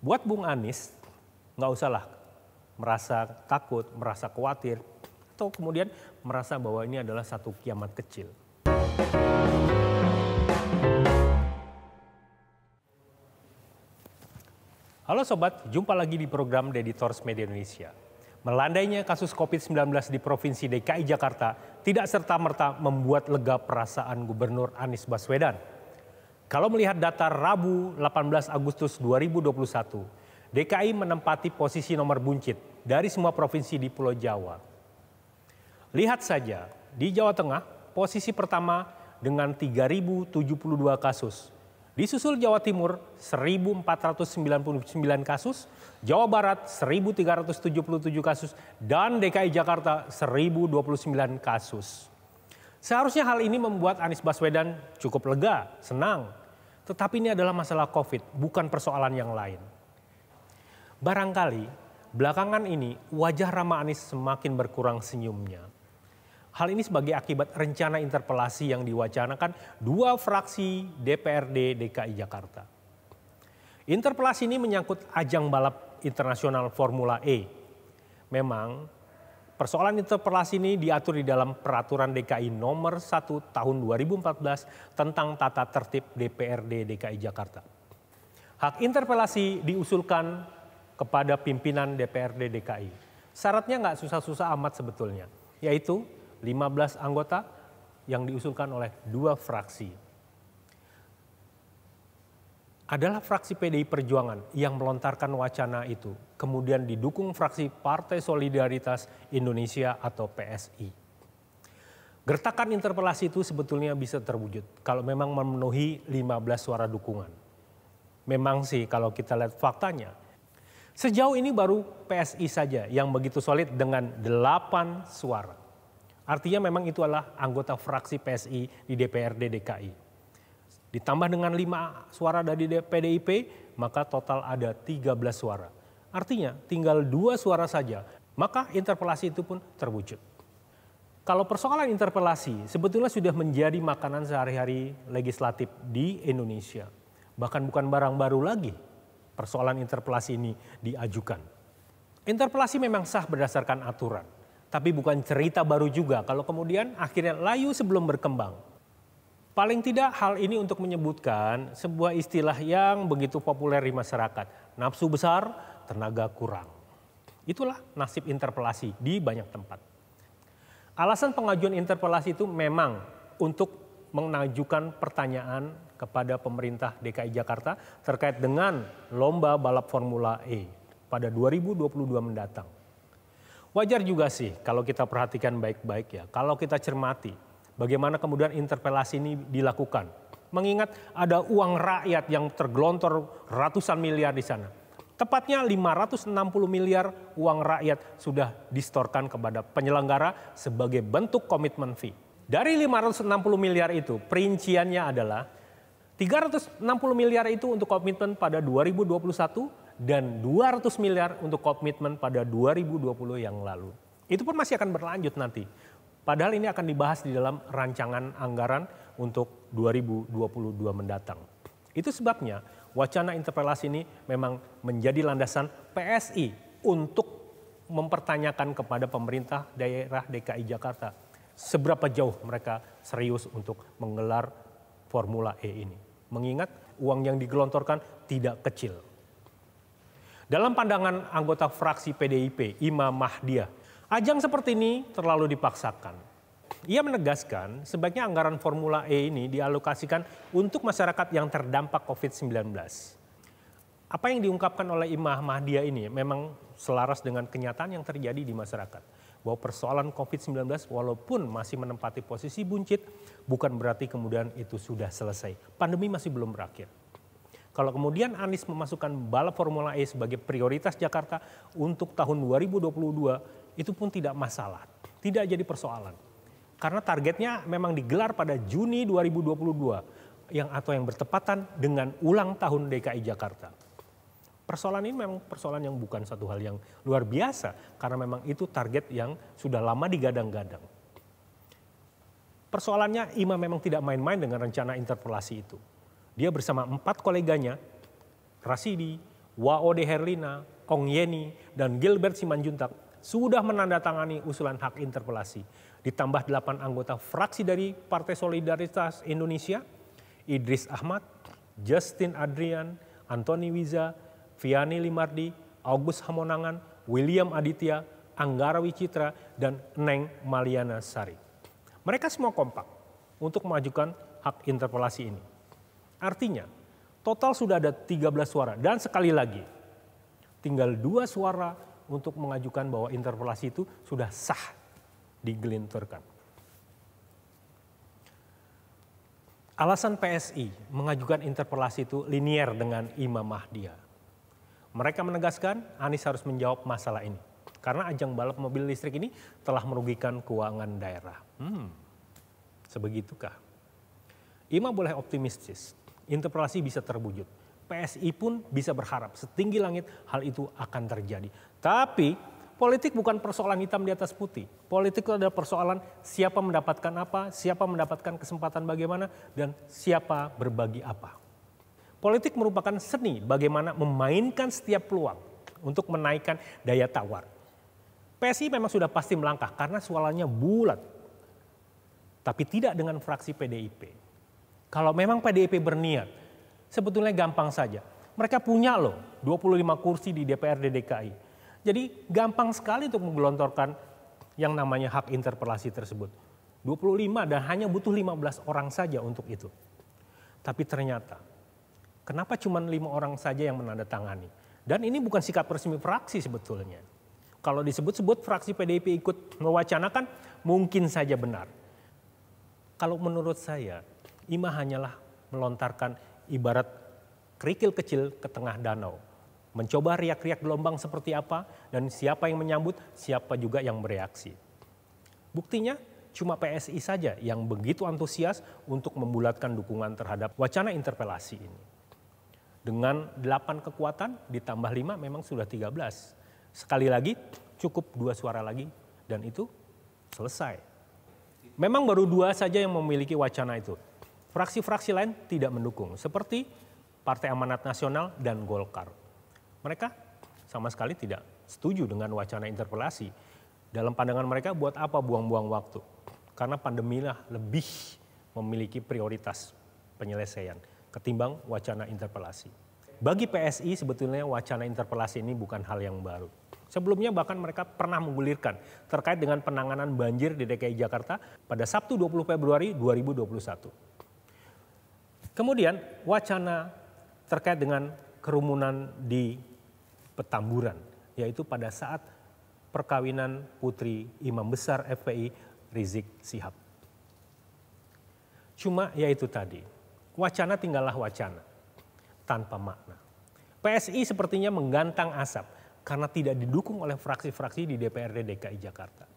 Buat Bung Anies, nggak usahlah merasa takut, merasa khawatir, atau kemudian merasa bahwa ini adalah satu kiamat kecil. Halo Sobat, jumpa lagi di program The Editors Media Indonesia. Melandainya kasus COVID-19 di Provinsi DKI Jakarta tidak serta-merta membuat lega perasaan Gubernur Anies Baswedan. Kalau melihat data Rabu 18 Agustus 2021, DKI menempati posisi nomor buncit dari semua provinsi di Pulau Jawa. Lihat saja, di Jawa Tengah posisi pertama dengan 3.072 kasus. Disusul Jawa Timur 1.499 kasus, Jawa Barat 1.377 kasus, dan DKI Jakarta 1.029 kasus. Seharusnya hal ini membuat Anies Baswedan cukup lega, senang. Tetapi ini adalah masalah COVID, bukan persoalan yang lain. Barangkali belakangan ini wajah Rama Anies semakin berkurang senyumnya. Hal ini sebagai akibat rencana interpelasi yang diwacanakan dua fraksi DPRD DKI Jakarta. Interpelasi ini menyangkut ajang balap internasional Formula E. Memang persoalan interpelasi ini diatur di dalam Peraturan DKI Nomor 1 Tahun 2014 tentang tata tertib DPRD DKI Jakarta. Hak interpelasi diusulkan kepada pimpinan DPRD DKI. Syaratnya nggak susah-susah amat sebetulnya, yaitu 15 anggota yang diusulkan oleh dua fraksi. Adalah fraksi PDI Perjuangan yang melontarkan wacana itu, kemudian didukung fraksi Partai Solidaritas Indonesia atau PSI. Gertakan interpelasi itu sebetulnya bisa terwujud kalau memang memenuhi 15 suara dukungan. Memang sih kalau kita lihat faktanya, sejauh ini baru PSI saja yang begitu solid dengan 8 suara. Artinya memang itu adalah anggota fraksi PSI di DPRD DKI. Ditambah dengan 5 suara dari PDIP, maka total ada 13 suara. Artinya tinggal 2 suara saja, maka interpelasi itu pun terwujud. Kalau persoalan interpelasi sebetulnya sudah menjadi makanan sehari-hari legislatif di Indonesia. Bahkan bukan barang baru lagi persoalan interpelasi ini diajukan. Interpelasi memang sah berdasarkan aturan. Tapi bukan cerita baru juga kalau kemudian akhirnya layu sebelum berkembang. Paling tidak hal ini untuk menyebutkan sebuah istilah yang begitu populer di masyarakat. Nafsu besar, tenaga kurang. Itulah nasib interpelasi di banyak tempat. Alasan pengajuan interpelasi itu memang untuk mengajukan pertanyaan kepada pemerintah DKI Jakarta terkait dengan lomba balap Formula E pada 2022 mendatang. Wajar juga sih kalau kita perhatikan baik-baik ya, kalau kita cermati bagaimana kemudian interpelasi ini dilakukan. Mengingat ada uang rakyat yang tergelontor ratusan miliar di sana. Tepatnya 560 miliar uang rakyat sudah distorkan kepada penyelenggara sebagai bentuk komitmen fee. Dari 560 miliar itu perinciannya adalah 360 miliar itu untuk komitmen pada 2021 dan 200 miliar untuk komitmen pada 2020 yang lalu. Itu pun masih akan berlanjut nanti. Padahal ini akan dibahas di dalam rancangan anggaran untuk 2022 mendatang. Itu sebabnya wacana interpelasi ini memang menjadi landasan PSI untuk mempertanyakan kepada pemerintah daerah DKI Jakarta seberapa jauh mereka serius untuk menggelar Formula E ini. Mengingat uang yang digelontorkan tidak kecil. Dalam pandangan anggota fraksi PDIP, Ima Mahdiah, ajang seperti ini terlalu dipaksakan. Ia menegaskan sebaiknya anggaran Formula E ini dialokasikan untuk masyarakat yang terdampak COVID-19. Apa yang diungkapkan oleh Ima Mahdiah ini memang selaras dengan kenyataan yang terjadi di masyarakat. Bahwa persoalan COVID-19 walaupun masih menempati posisi buncit, bukan berarti kemudian itu sudah selesai. Pandemi masih belum berakhir. Kalau kemudian Anies memasukkan balap Formula E sebagai prioritas Jakarta untuk tahun 2022, itu pun tidak masalah, tidak jadi persoalan. Karena targetnya memang digelar pada Juni 2022, yang bertepatan dengan ulang tahun DKI Jakarta. Persoalan ini memang persoalan yang bukan satu hal yang luar biasa, karena memang itu target yang sudah lama digadang-gadang. Persoalannya Ima memang tidak main-main dengan rencana interpelasi itu. Dia bersama 4 koleganya, Rasidi, Wao de Herlina, Ong Yeni, dan Gilbert Simanjuntak sudah menandatangani usulan hak interpelasi. Ditambah 8 anggota fraksi dari Partai Solidaritas Indonesia, Idris Ahmad, Justin Adrian, Antoni Wiza, Vianney Limardi, Agus Hamonangan, William Aditya, Anggara Wicitra, dan Neng Maliana Sari. Mereka semua kompak untuk mengajukan hak interpelasi ini. Artinya, total sudah ada 13 suara. Dan sekali lagi, tinggal 2 suara untuk mengajukan bahwa interpelasi itu sudah sah digelontorkan. Alasan PSI mengajukan interpelasi itu linier dengan Imam Mahdia. Mereka menegaskan Anies harus menjawab masalah ini. Karena ajang balap mobil listrik ini telah merugikan keuangan daerah. Sebegitukah? Imam boleh optimistis, interpelasi bisa terwujud. PSI pun bisa berharap setinggi langit hal itu akan terjadi. Tapi politik bukan persoalan hitam di atas putih. Politik itu adalah persoalan siapa mendapatkan apa, siapa mendapatkan kesempatan bagaimana, dan siapa berbagi apa. Politik merupakan seni bagaimana memainkan setiap peluang untuk menaikkan daya tawar. PSI memang sudah pasti melangkah karena suaranya bulat. Tapi tidak dengan fraksi PDIP. Kalau memang PDIP berniat, sebetulnya gampang saja. Mereka punya loh 25 kursi di DPRD DKI. Jadi gampang sekali untuk menggelontorkan yang namanya hak interpelasi tersebut. 25 dan hanya butuh 15 orang saja untuk itu. Tapi ternyata, kenapa cuma 5 orang saja yang menandatangani? Dan ini bukan sikap resmi fraksi sebetulnya. Kalau disebut-sebut fraksi PDIP ikut mewacanakan, mungkin saja benar. Kalau menurut saya, Ima hanyalah melontarkan ibarat kerikil kecil ke tengah danau. Mencoba riak-riak gelombang seperti apa, dan siapa yang menyambut, siapa juga yang bereaksi. Buktinya cuma PSI saja yang begitu antusias untuk membulatkan dukungan terhadap wacana interpelasi ini. Dengan 8 kekuatan ditambah 5 memang sudah 13. Sekali lagi cukup 2 suara lagi dan itu selesai. Memang baru 2 saja yang memiliki wacana itu. Fraksi-fraksi lain tidak mendukung seperti Partai Amanat Nasional dan Golkar. Mereka sama sekali tidak setuju dengan wacana interpelasi. Dalam pandangan mereka buat apa buang-buang waktu? Karena pandemilah lebih memiliki prioritas penyelesaian ketimbang wacana interpelasi. Bagi PSI sebetulnya wacana interpelasi ini bukan hal yang baru. Sebelumnya bahkan mereka pernah menggulirkan terkait dengan penanganan banjir di DKI Jakarta pada Sabtu 20 Februari 2021. Kemudian wacana terkait dengan kerumunan di Petamburan, yaitu pada saat perkawinan putri Imam Besar FPI Rizik Syihab. Cuma yaitu tadi, wacana tinggallah wacana, tanpa makna. PSI sepertinya menggantang asap karena tidak didukung oleh fraksi-fraksi di DPRD DKI Jakarta.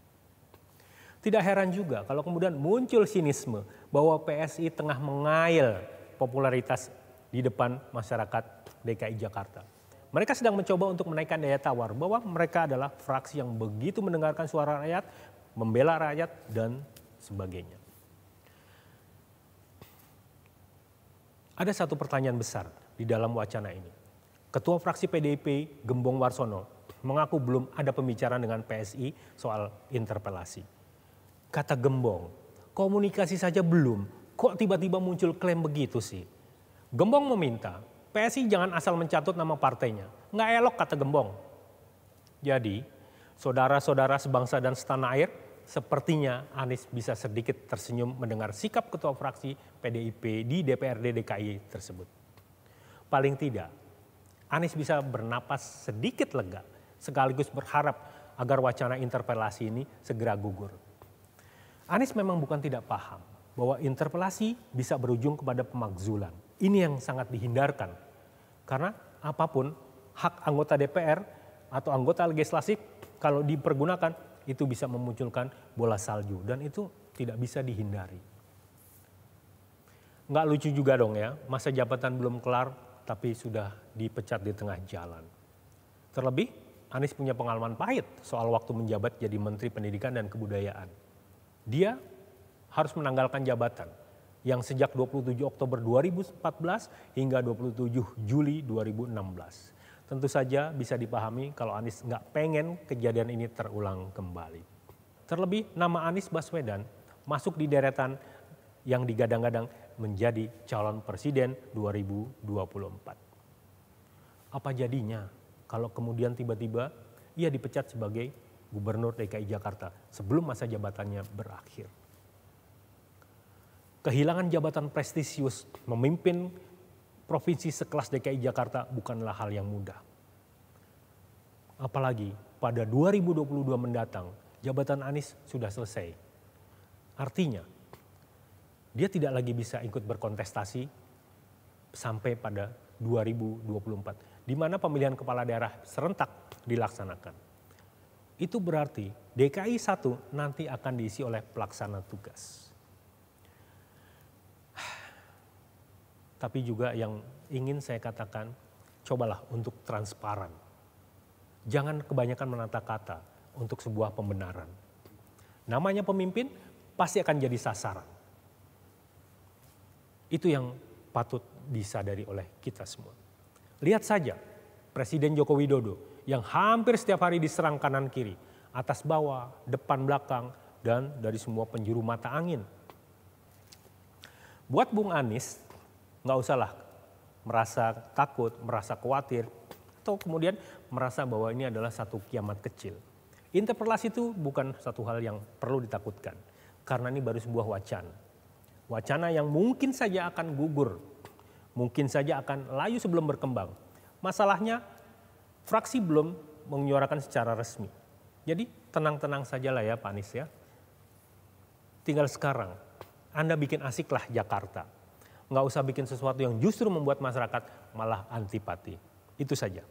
Tidak heran juga kalau kemudian muncul sinisme bahwa PSI tengah mengail popularitas di depan masyarakat DKI Jakarta. Mereka sedang mencoba untuk menaikkan daya tawar bahwa mereka adalah fraksi yang begitu mendengarkan suara rakyat, membela rakyat, dan sebagainya. Ada satu pertanyaan besar di dalam wacana ini. Ketua fraksi PDIP Gembong Warsono mengaku belum ada pembicaraan dengan PSI soal interpelasi. Kata Gembong, komunikasi saja belum, kok tiba-tiba muncul klaim begitu sih? Gembong meminta PSI jangan asal mencatut nama partainya, nggak elok kata Gembong. Jadi, saudara-saudara sebangsa dan setanah air, sepertinya Anies bisa sedikit tersenyum mendengar sikap ketua fraksi PDIP di DPRD DKI tersebut. Paling tidak, Anies bisa bernapas sedikit lega, sekaligus berharap agar wacana interpelasi ini segera gugur. Anies memang bukan tidak paham bahwa interpelasi bisa berujung kepada pemakzulan. Ini yang sangat dihindarkan, karena apapun hak anggota DPR atau anggota legislatif kalau dipergunakan itu bisa memunculkan bola salju dan itu tidak bisa dihindari. Nggak lucu juga dong ya, masa jabatan belum kelar tapi sudah dipecat di tengah jalan. Terlebih, Anies punya pengalaman pahit soal waktu menjabat jadi Menteri Pendidikan dan Kebudayaan. Dia harus menanggalkan jabatan yang sejak 27 Oktober 2014 hingga 27 Juli 2016. Tentu saja bisa dipahami kalau Anies nggak pengen kejadian ini terulang kembali. Terlebih nama Anies Baswedan masuk di deretan yang digadang-gadang menjadi calon presiden 2024. Apa jadinya kalau kemudian tiba-tiba ia dipecat sebagai Gubernur DKI Jakarta sebelum masa jabatannya berakhir? Kehilangan jabatan prestisius memimpin provinsi sekelas DKI Jakarta bukanlah hal yang mudah. Apalagi pada 2022 mendatang, jabatan Anies sudah selesai. Artinya, dia tidak lagi bisa ikut berkontestasi sampai pada 2024, di mana pemilihan kepala daerah serentak dilaksanakan. Itu berarti DKI 1 nanti akan diisi oleh pelaksana tugas. Tapi juga yang ingin saya katakan, cobalah untuk transparan. Jangan kebanyakan menata kata untuk sebuah pembenaran. Namanya pemimpin pasti akan jadi sasaran. Itu yang patut disadari oleh kita semua. Lihat saja Presiden Joko Widodo yang hampir setiap hari diserang kanan kiri, atas bawah, depan belakang, dan dari semua penjuru mata angin. Buat Bung Anies, nggak usahlah merasa takut, merasa khawatir, atau kemudian merasa bahwa ini adalah satu kiamat kecil. Interpelasi itu bukan satu hal yang perlu ditakutkan, karena ini baru sebuah wacana. Wacana yang mungkin saja akan gugur, mungkin saja akan layu sebelum berkembang. Masalahnya, fraksi belum menyuarakan secara resmi. Jadi tenang-tenang sajalah ya Pak Anies ya. Tinggal sekarang, Anda bikin asiklah Jakarta. Nggak usah bikin sesuatu yang justru membuat masyarakat malah antipati. Itu saja.